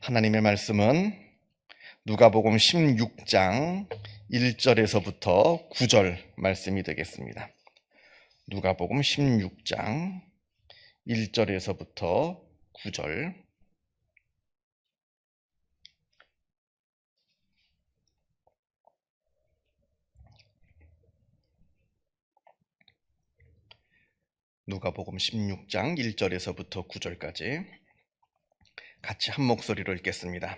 하나님의 말씀은 누가복음 16장 1절에서부터 9절 말씀이 되겠습니다. 누가복음 16장 1절에서부터 9절. 누가복음 16장 1절에서부터 9절까지 같이 한 목소리로 읽겠습니다.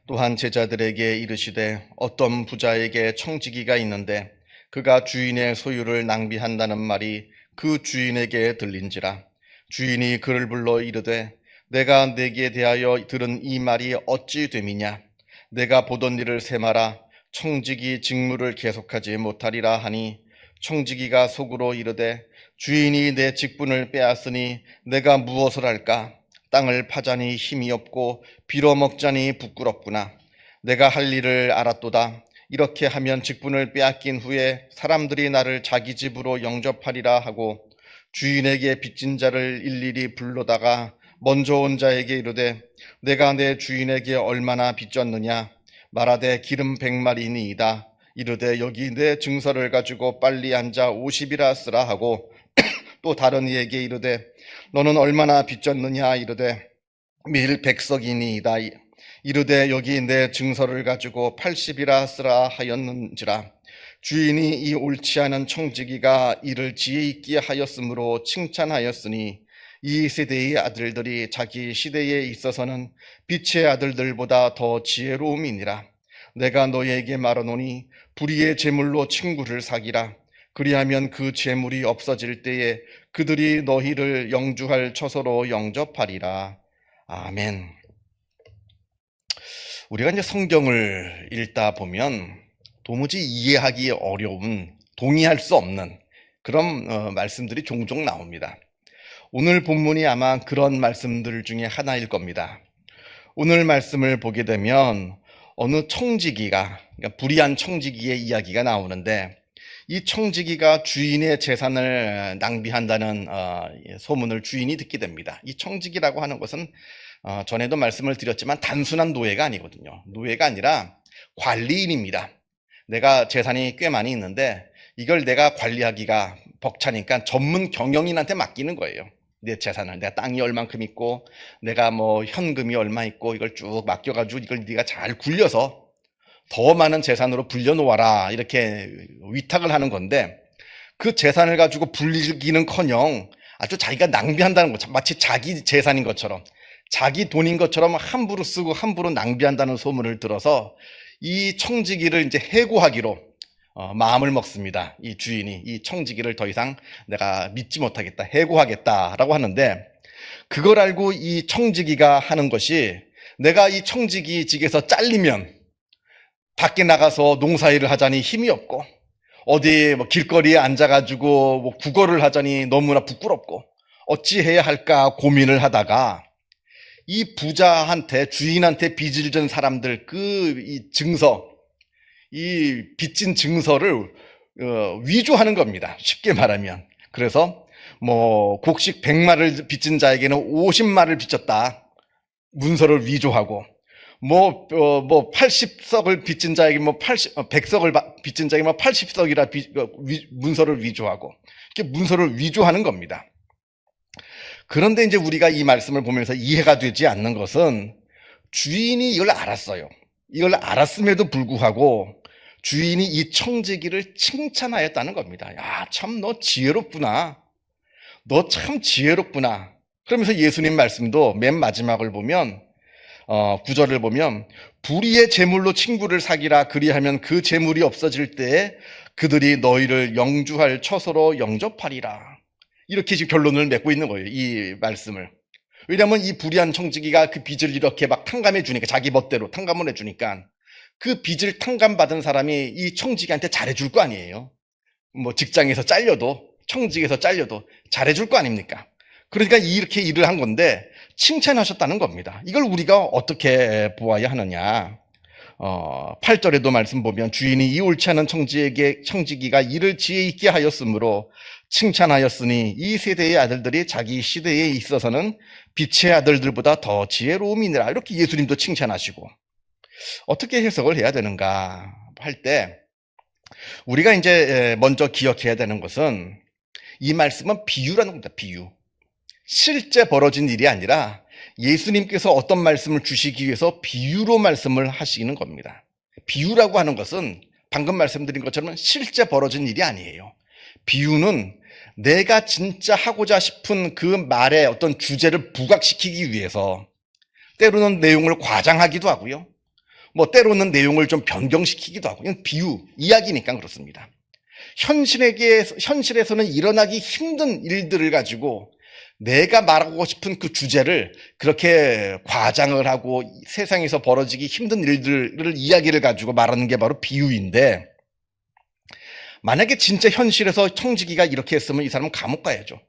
또한 제자들에게 이르시되 어떤 부자에게 청지기가 있는데 그가 주인의 소유를 낭비한다는 말이 그 주인에게 들린지라. 주인이 그를 불러 이르되 내가 네게 대하여 들은 이 말이 어찌 됨이냐. 내가 보던 일을 세마라. 청지기 직무를 계속하지 못하리라 하니 청지기가 속으로 이르되 주인이 내 직분을 빼앗으니 내가 무엇을 할까? 땅을 파자니 힘이 없고 빌어먹자니 부끄럽구나. 내가 할 일을 알았도다. 이렇게 하면 직분을 빼앗긴 후에 사람들이 나를 자기 집으로 영접하리라 하고 주인에게 빚진 자를 일일이 불러다가 먼저 온 자에게 이르되 내가 내 주인에게 얼마나 빚졌느냐. 말하되 기름 100마리니이다. 이르되 여기 내 증서를 가지고 빨리 앉아 50이라 쓰라 하고 또 다른 이에게 이르되 너는 얼마나 빚졌느냐. 이르되 밀 100석이니이다. 이르되 여기 내 증서를 가지고 80이라 쓰라 하였는지라. 주인이 이 옳지 않은 청지기가 이를 지혜 있게 하였으므로 칭찬하였으니 이 세대의 아들들이 자기 시대에 있어서는 빛의 아들들보다 더 지혜로움이니라. 내가 너희에게 말하노니 불의의 재물로 친구를 사기라. 그리하면 그 재물이 없어질 때에 그들이 너희를 영주할 처소로 영접하리라. 아멘. 우리가 이제 성경을 읽다 보면 도무지 이해하기 어려운, 동의할 수 없는 그런 말씀들이 종종 나옵니다. 오늘 본문이 아마 그런 말씀들 중에 하나일 겁니다. 오늘 말씀을 보게 되면 어느 청지기가, 그러니까 불의한 청지기의 이야기가 나오는데 이 청지기가 주인의 재산을 낭비한다는 소문을 주인이 듣게 됩니다. 이 청지기라고 하는 것은 전에도 말씀을 드렸지만 단순한 노예가 아니거든요. 노예가 아니라 관리인입니다. 내가 재산이 꽤 많이 있는데 이걸 내가 관리하기가 벅차니까 전문 경영인한테 맡기는 거예요. 내 재산을, 내가 땅이 얼만큼 있고 내가 뭐 현금이 얼마 있고 이걸 쭉 맡겨가지고 이걸 네가 잘 굴려서 더 많은 재산으로 불려놓아라 이렇게 위탁을 하는 건데 그 재산을 가지고 불리기는커녕 아주 자기가 낭비한다는 거, 마치 자기 재산인 것처럼, 자기 돈인 것처럼 함부로 쓰고 함부로 낭비한다는 소문을 들어서 이 청지기를 이제 해고하기로 마음을 먹습니다. 이 주인이 이 청지기를 더 이상 내가 믿지 못하겠다, 해고하겠다라고 하는데, 그걸 알고 이 청지기가 하는 것이 내가 이 청지기직에서 잘리면 밖에 나가서 농사일을 하자니 힘이 없고 어디 뭐 길거리에 앉아가지고 뭐 국어를 하자니 너무나 부끄럽고 어찌해야 할까 고민을 하다가 이 부자한테, 주인한테 빚을 진 사람들 이 증서, 이 빚진 증서를 위조하는 겁니다. 쉽게 말하면. 그래서 뭐 곡식 100마를 빚진 자에게는 50마를 빚졌다 문서를 위조하고, 뭐 80석을 빚진 자에게 100석을 빚진 자에게 80석이라 문서를 위조하고, 이렇게 문서를 위조하는 겁니다. 그런데 이제 우리가 이 말씀을 보면서 이해가 되지 않는 것은 주인이 이걸 알았어요. 이걸 알았음에도 불구하고 주인이 이 청지기를 칭찬하였다는 겁니다. 야, 참 너 지혜롭구나. 너 참 지혜롭구나. 그러면서 예수님 말씀도 맨 마지막을 보면 9절을 보면 불의의 재물로 친구를 사기라. 그리하면 그 재물이 없어질 때에 그들이 너희를 영주할 처소로 영접하리라. 이렇게 지금 결론을 맺고 있는 거예요, 이 말씀을. 왜냐하면 이 불의한 청지기가 그 빚을 이렇게 막 탕감해 주니까, 자기 멋대로 탕감을 해 주니까 그 빚을 탕감받은 사람이 이 청지기한테 잘해줄 거 아니에요. 뭐 직장에서 잘려도, 청직에서 잘려도 잘해줄 거 아닙니까? 그러니까 이렇게 일을 한 건데 칭찬하셨다는 겁니다. 이걸 우리가 어떻게 보아야 하느냐. 8절에도 말씀 보면 주인이 이 옳지 않은 청지기가 이를 지혜 있게 하였으므로 칭찬하였으니 이 세대의 아들들이 자기 시대에 있어서는 빛의 아들들보다 더 지혜로움이니라. 이렇게 예수님도 칭찬하시고, 어떻게 해석을 해야 되는가 할 때 우리가 이제 먼저 기억해야 되는 것은 이 말씀은 비유라는 겁니다. 비유. 실제 벌어진 일이 아니라 예수님께서 어떤 말씀을 주시기 위해서 비유로 말씀을 하시는 겁니다. 비유라고 하는 것은 방금 말씀드린 것처럼 실제 벌어진 일이 아니에요. 비유는 내가 진짜 하고자 싶은 그 말의 어떤 주제를 부각시키기 위해서 때로는 내용을 과장하기도 하고요. 때로는 내용을 좀 변경시키기도 하고, 그냥 비유, 이야기니까 그렇습니다. 현실에서는 일어나기 힘든 일들을 가지고 내가 말하고 싶은 그 주제를 그렇게 과장을 하고 세상에서 벌어지기 힘든 일들을 이야기를 가지고 말하는 게 바로 비유인데, 만약에 진짜 현실에서 청지기가 이렇게 했으면 이 사람은 감옥 가야죠.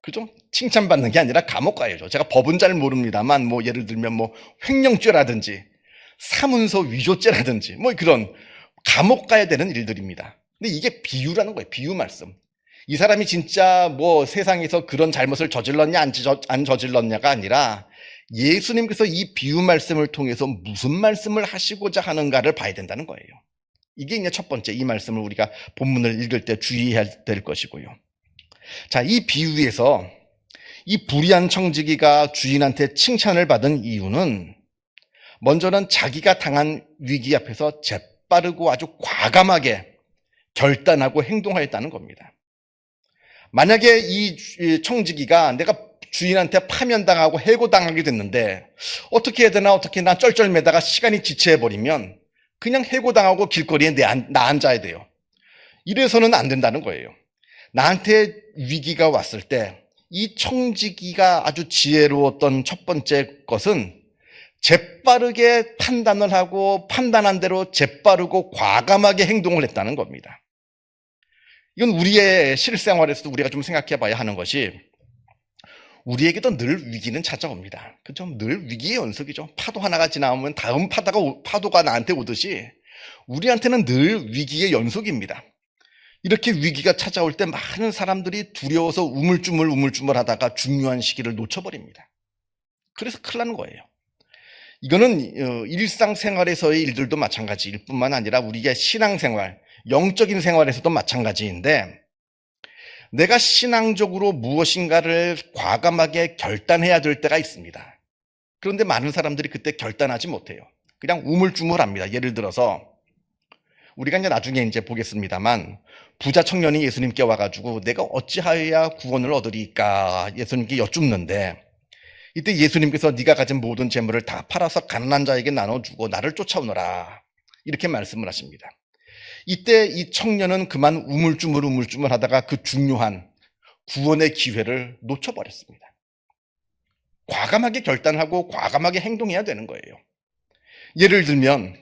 그죠? 칭찬받는 게 아니라 감옥 가야죠. 제가 법은 잘 모릅니다만 예를 들면 횡령죄라든지 사문서 위조죄라든지 그런 감옥 가야 되는 일들입니다. 근데 이게 비유라는 거예요. 비유 말씀. 이 사람이 진짜 세상에서 그런 잘못을 저질렀냐 안 저질렀냐가 아니라 예수님께서 이 비유 말씀을 통해서 무슨 말씀을 하시고자 하는가를 봐야 된다는 거예요. 이게 이제 첫 번째, 이 말씀을 우리가 본문을 읽을 때 주의해야 될 것이고요. 자, 이 비유에서 이 불의한 청지기가 주인한테 칭찬을 받은 이유는 먼저는 자기가 당한 위기 앞에서 재빠르고 아주 과감하게 결단하고 행동하였다는 겁니다. 만약에 이 청지기가 내가 주인한테 파면당하고 해고당하게 됐는데 어떻게 해야 되나 쩔쩔매다가 시간이 지체해버리면 그냥 해고당하고 길거리에 나 앉아야 돼요. 이래서는 안 된다는 거예요. 나한테 위기가 왔을 때 이 청지기가 아주 지혜로웠던 첫 번째 것은 재빠르게 판단을 하고 판단한 대로 재빠르고 과감하게 행동을 했다는 겁니다. 이건 우리의 실생활에서도 우리가 좀 생각해 봐야 하는 것이, 우리에게도 늘 위기는 찾아옵니다. 그죠? 늘 위기의 연속이죠. 파도 하나가 지나오면 다음 파도가 나한테 오듯이 우리한테는 늘 위기의 연속입니다. 이렇게 위기가 찾아올 때 많은 사람들이 두려워서 우물쭈물 하다가 중요한 시기를 놓쳐버립니다. 그래서 큰일 나는 거예요. 이거는 일상생활에서의 일들도 마찬가지일 뿐만 아니라 우리의 신앙생활, 영적인 생활에서도 마찬가지인데, 내가 신앙적으로 무엇인가를 과감하게 결단해야 될 때가 있습니다. 그런데 많은 사람들이 그때 결단하지 못해요. 그냥 우물쭈물합니다. 예를 들어서 우리가 이제 나중에 이제 보겠습니다만, 부자 청년이 예수님께 와가지고 내가 어찌하여야 구원을 얻으리까 예수님께 여쭙는데, 이때 예수님께서 네가 가진 모든 재물을 다 팔아서 가난한 자에게 나눠주고 나를 쫓아오너라, 이렇게 말씀을 하십니다. 이때 이 청년은 그만 우물쭈물 하다가 그 중요한 구원의 기회를 놓쳐버렸습니다. 과감하게 결단하고 과감하게 행동해야 되는 거예요. 예를 들면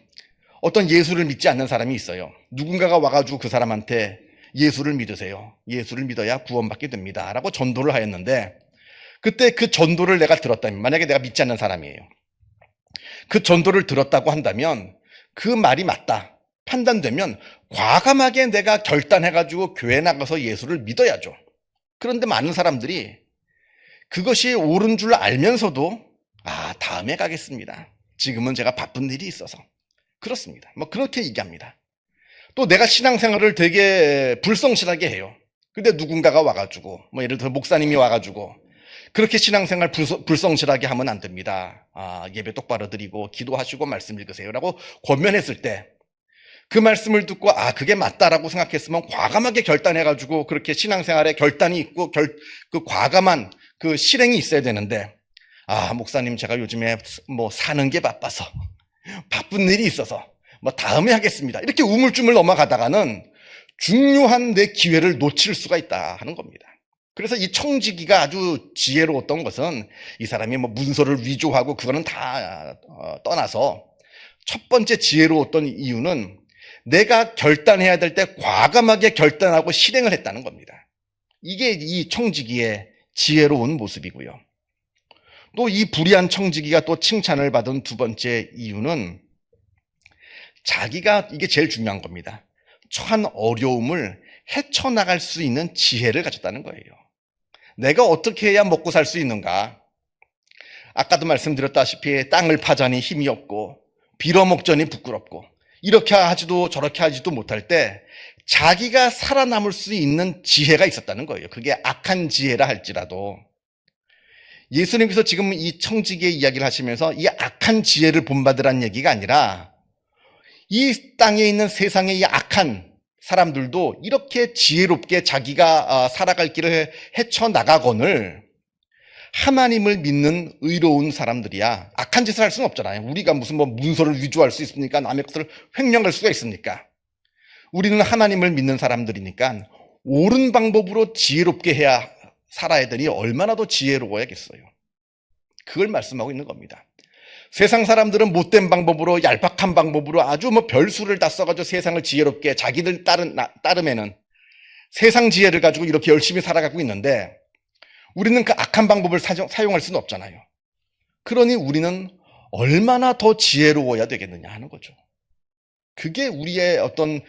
어떤 예수를 믿지 않는 사람이 있어요. 누군가가 와가지고 그 사람한테 예수를 믿으세요. 예수를 믿어야 구원받게 됩니다. 라고 전도를 하였는데, 그때 그 전도를 내가 들었다면, 만약에 내가 믿지 않는 사람이에요. 그 전도를 들었다고 한다면 그 말이 맞다 판단되면 과감하게 내가 결단해가지고 교회 나가서 예수를 믿어야죠. 그런데 많은 사람들이 그것이 옳은 줄 알면서도 다음에 가겠습니다. 지금은 제가 바쁜 일이 있어서. 그렇습니다. 그렇게 얘기합니다. 또 내가 신앙생활을 되게 불성실하게 해요. 근데 누군가가 와가지고 예를 들어 목사님이 와가지고 그렇게 신앙생활 불성실하게 하면 안 됩니다. 예배 똑바로 드리고 기도하시고 말씀 읽으세요 라고 권면했을 때, 그 말씀을 듣고 그게 맞다라고 생각했으면 과감하게 결단해가지고 그렇게 신앙생활에 결단이 있고 그 과감한 그 실행이 있어야 되는데, 목사님 제가 요즘에 사는 게 바빠서 바쁜 일이 있어서 다음에 하겠습니다, 이렇게 우물쭈물 넘어가다가는 중요한 내 기회를 놓칠 수가 있다 하는 겁니다. 그래서 이 청지기가 아주 지혜로웠던 것은, 이 사람이 문서를 위조하고 그거는 다 떠나서 첫 번째 지혜로웠던 이유는 내가 결단해야 될 때 과감하게 결단하고 실행을 했다는 겁니다. 이게 이 청지기의 지혜로운 모습이고요. 또 이 불의한 청지기가 또 칭찬을 받은 두 번째 이유는, 자기가, 이게 제일 중요한 겁니다, 처한 어려움을 헤쳐나갈 수 있는 지혜를 가졌다는 거예요. 내가 어떻게 해야 먹고 살 수 있는가? 아까도 말씀드렸다시피 땅을 파자니 힘이 없고 빌어먹자니 부끄럽고 이렇게 하지도 저렇게 하지도 못할 때 자기가 살아남을 수 있는 지혜가 있었다는 거예요. 그게 악한 지혜라 할지라도. 예수님께서 지금 이 청지기의 이야기를 하시면서 이 악한 지혜를 본받으라는 얘기가 아니라 이 땅에 있는 세상의 이 악한 사람들도 이렇게 지혜롭게 자기가 살아갈 길을 헤쳐나가거늘 하나님을 믿는 의로운 사람들이야. 악한 짓을 할 수는 없잖아요. 우리가 무슨 문서를 위조할 수 있습니까? 남의 것을 횡령할 수가 있습니까? 우리는 하나님을 믿는 사람들이니까 옳은 방법으로 지혜롭게 해야 살아야 되니 얼마나 더 지혜로워야겠어요. 그걸 말씀하고 있는 겁니다. 세상 사람들은 못된 방법으로 얄팍한 방법으로 아주 별수를 다 써가지고 세상을 지혜롭게 자기들 따름에는 세상 지혜를 가지고 이렇게 열심히 살아가고 있는데 우리는 그 악한 방법을 사용할 수는 없잖아요. 그러니 우리는 얼마나 더 지혜로워야 되겠느냐 하는 거죠. 그게 우리의 어떤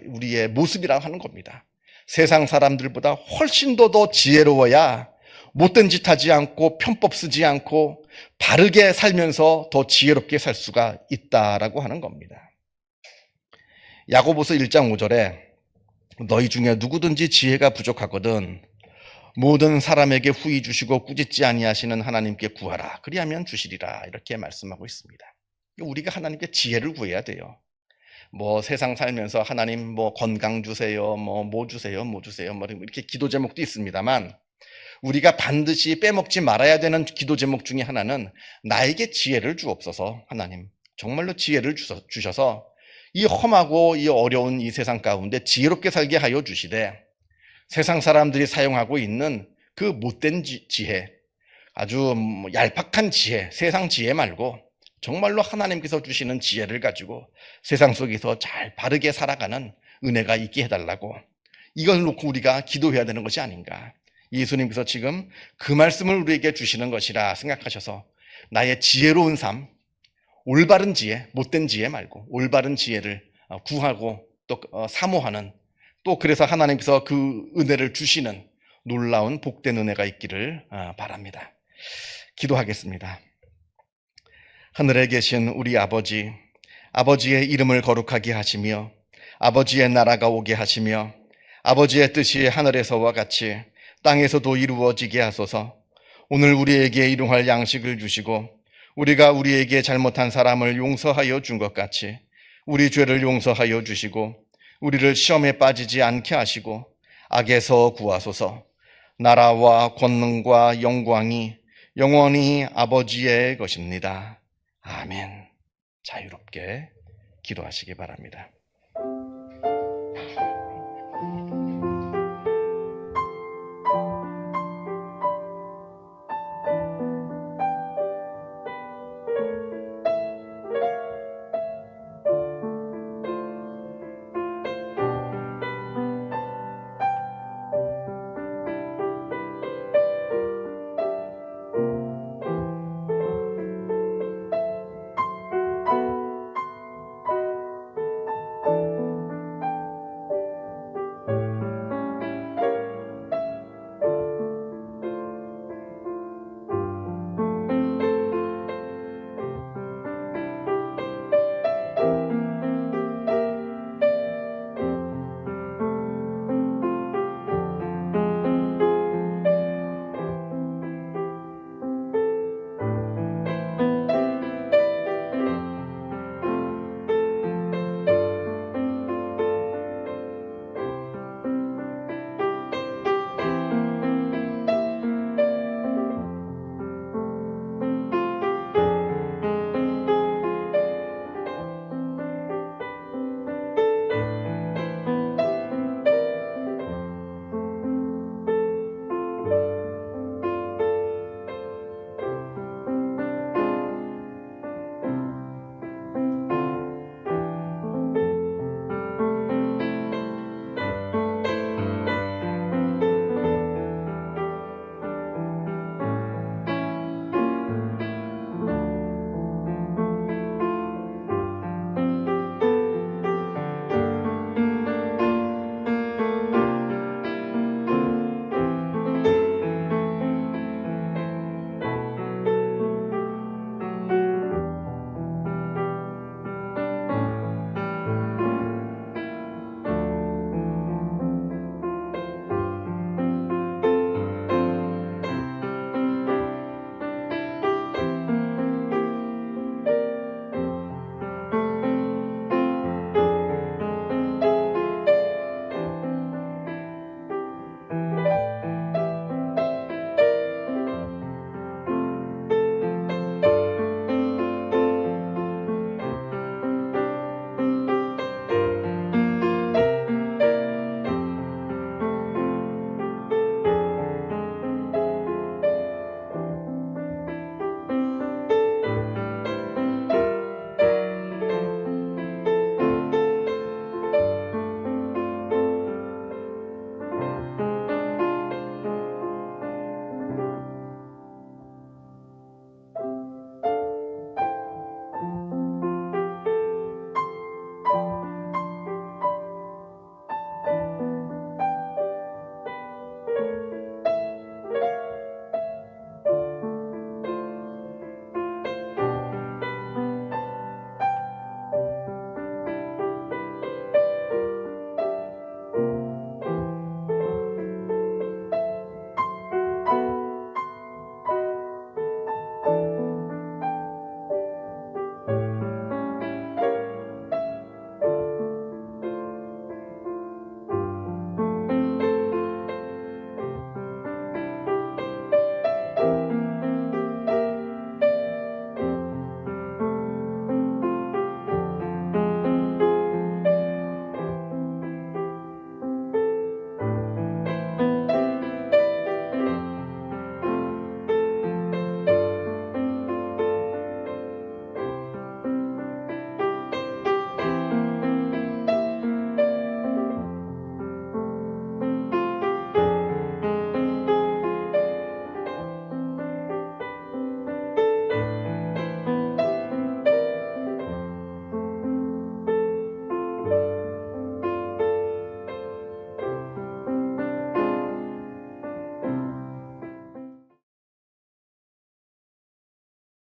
우리의 모습이라고 하는 겁니다. 세상 사람들보다 훨씬 더 지혜로워야 못된 짓 하지 않고 편법 쓰지 않고 바르게 살면서 더 지혜롭게 살 수가 있다라고 하는 겁니다. 야고보서 1장 5절에 너희 중에 누구든지 지혜가 부족하거든 모든 사람에게 후히 주시고 꾸짖지 아니하시는 하나님께 구하라. 그리하면 주시리라. 이렇게 말씀하고 있습니다. 우리가 하나님께 지혜를 구해야 돼요. 세상 살면서 하나님 건강 주세요. 뭐 주세요. 이렇게 기도 제목도 있습니다만 우리가 반드시 빼먹지 말아야 되는 기도 제목 중에 하나는 나에게 지혜를 주옵소서. 하나님 정말로 지혜를 주셔서 이 험하고 이 어려운 이 세상 가운데 지혜롭게 살게 하여 주시되 세상 사람들이 사용하고 있는 그 못된 지혜, 아주 얄팍한 지혜, 세상 지혜 말고 정말로 하나님께서 주시는 지혜를 가지고 세상 속에서 잘 바르게 살아가는 은혜가 있게 해달라고, 이걸 놓고 우리가 기도해야 되는 것이 아닌가. 예수님께서 지금 그 말씀을 우리에게 주시는 것이라 생각하셔서 나의 지혜로운 삶, 올바른 지혜, 못된 지혜 말고 올바른 지혜를 구하고 또 사모하는, 또 그래서 하나님께서 그 은혜를 주시는 놀라운 복된 은혜가 있기를 바랍니다. 기도하겠습니다. 하늘에 계신 우리 아버지, 아버지의 이름을 거룩하게 하시며 아버지의 나라가 오게 하시며 아버지의 뜻이 하늘에서와 같이 땅에서도 이루어지게 하소서. 오늘 우리에게 일용할 양식을 주시고 우리가 우리에게 잘못한 사람을 용서하여 준 것 같이 우리 죄를 용서하여 주시고 우리를 시험에 빠지지 않게 하시고 악에서 구하소서. 나라와 권능과 영광이 영원히 아버지의 것입니다. 아멘. 자유롭게 기도하시기 바랍니다.